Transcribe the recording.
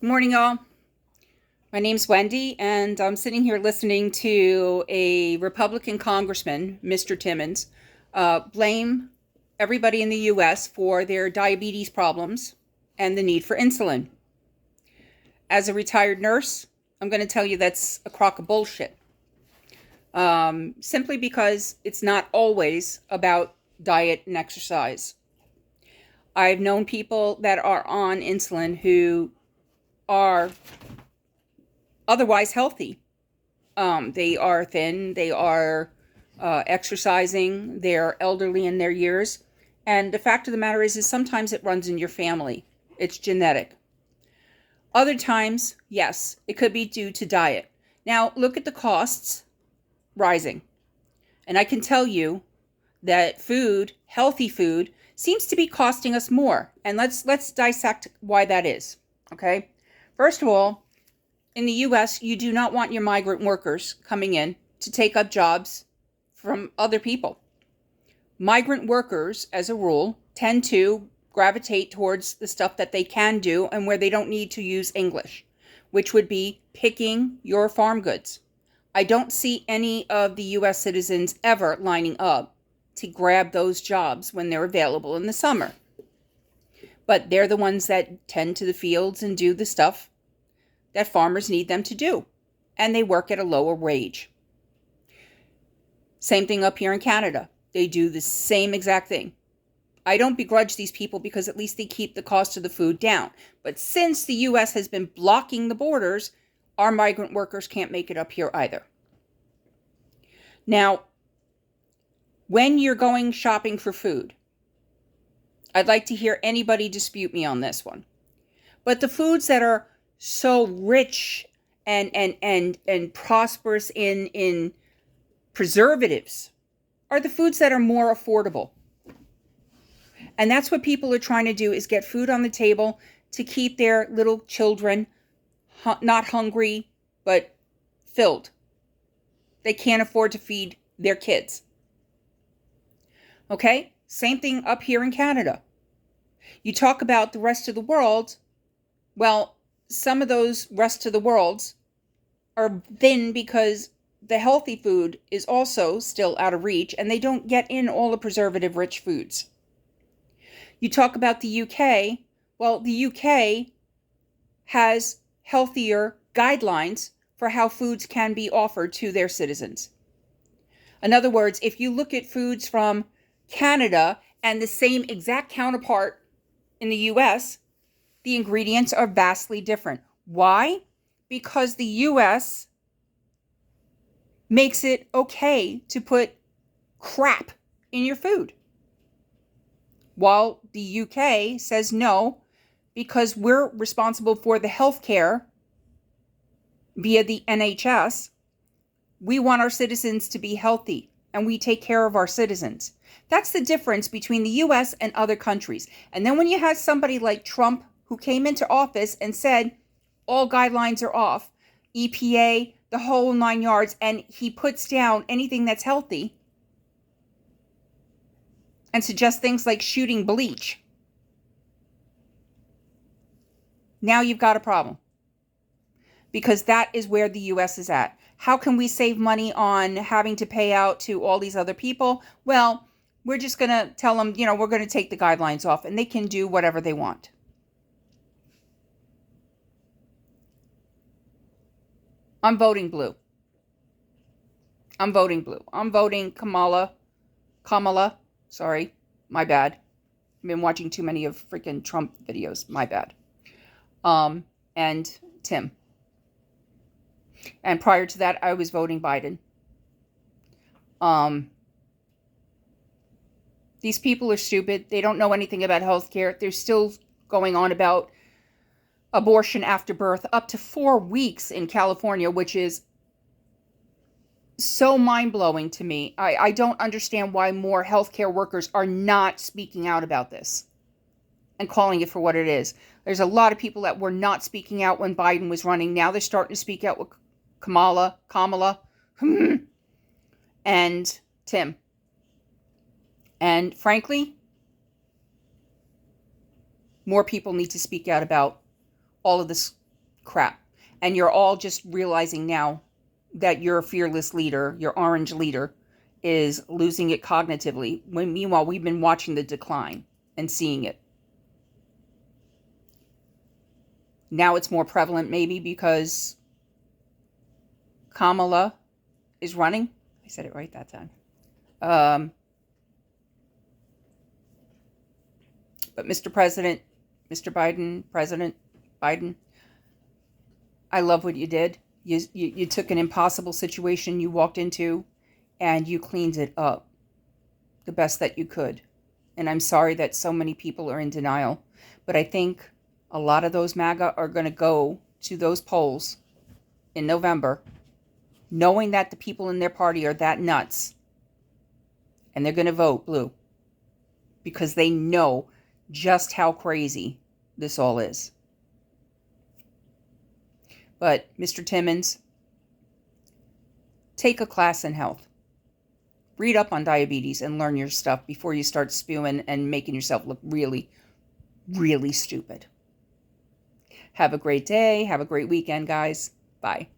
Good morning, y'all. My name's Wendy, and I'm sitting here listening to a Republican congressman, Mr. Timmons, blame everybody in the U.S. for their diabetes problems and the need for insulin. As a retired nurse, I'm going to tell you that's a crock of bullshit. Simply because it's not always about diet and exercise. I've known people that are on insulin who are otherwise healthy. They are thin, they are exercising, they're elderly in their years. And the fact of the matter is sometimes it runs in your family. It's genetic. Other times, yes, it could be due to diet. Now, look at the costs rising. And I can tell you that food, healthy food, seems to be costing us more. And let's dissect why that is. Okay? First of all, in the US, you do not want your migrant workers coming in to take up jobs from other people. Migrant workers, as a rule, tend to gravitate towards the stuff that they can do and where they don't need to use English, which would be picking your farm goods. I don't see any of the US citizens ever lining up to grab those jobs when they're available in the summer. But they're the ones that tend to the fields and do the stuff that farmers need them to do, and they work at a lower wage. Same thing up here in Canada. They do the same exact thing. I don't begrudge these people because at least they keep the cost of the food down. But since the U.S. has been blocking the borders, our migrant workers can't make it up here either. Now, when you're going shopping for food, I'd like to hear anybody dispute me on this one. But the foods that are so rich and prosperous in preservatives are the foods that are more affordable. And that's what people are trying to do, is get food on the table to keep their little children not hungry, but filled. They can't afford to feed their kids. Okay? Same thing up here in Canada. You talk about the rest of the world. Well, some of those rest of the worlds are thin because the healthy food is also still out of reach and they don't get in all the preservative rich foods. You talk about the UK. Well, the UK has healthier guidelines for how foods can be offered to their citizens. In other words, if you look at foods from Canada and the same exact counterpart in the US, the ingredients are vastly different. Why? Because the US makes it okay to put crap in your food, while the UK says no, because we're responsible for the health care via the NHS. We want our citizens to be healthy, and we take care of our citizens. That's the difference between the US and other countries. And then when you have somebody like Trump, who came into office and said all guidelines are off, EPA, the whole 9 yards, and he puts down anything that's healthy and suggests things like shooting bleach. Now you've got a problem, because that is where the US is at. How can we save money on having to pay out to all these other people? Well, we're just going to tell them, we're going to take the guidelines off and they can do whatever they want. I'm voting blue. I'm voting blue. I'm voting Kamala. Sorry, my bad. I've been watching too many of freaking Trump videos. My bad. And Tim. And prior to that, I was voting Biden. These people are stupid. They don't know anything about healthcare. They're still going on about abortion after birth up to 4 weeks in California, which is so mind-blowing to me. I don't understand why more healthcare workers are not speaking out about this and calling it for what it is. There's a lot of people that were not speaking out when Biden was running. Now they're starting to speak out with Kamala, and Tim. And frankly, more people need to speak out about all of this crap. And you're all just realizing now that your fearless leader, your orange leader, is losing it cognitively. When meanwhile, we've been watching the decline and seeing it. Now it's more prevalent maybe because Kamala is running. I said it right that time. But Mr. President, President Biden, I love what you did. You took an impossible situation you walked into and you cleaned it up the best that you could. And I'm sorry that so many people are in denial. But I think a lot of those MAGA are going to go to those polls in November, knowing that the people in their party are that nuts. And they're going to vote blue because they know just how crazy this all is. But Mr. Timmons, take a class in health. Read up on diabetes and learn your stuff before you start spewing and making yourself look really, really stupid. Have a great day. Have a great weekend, guys. Bye.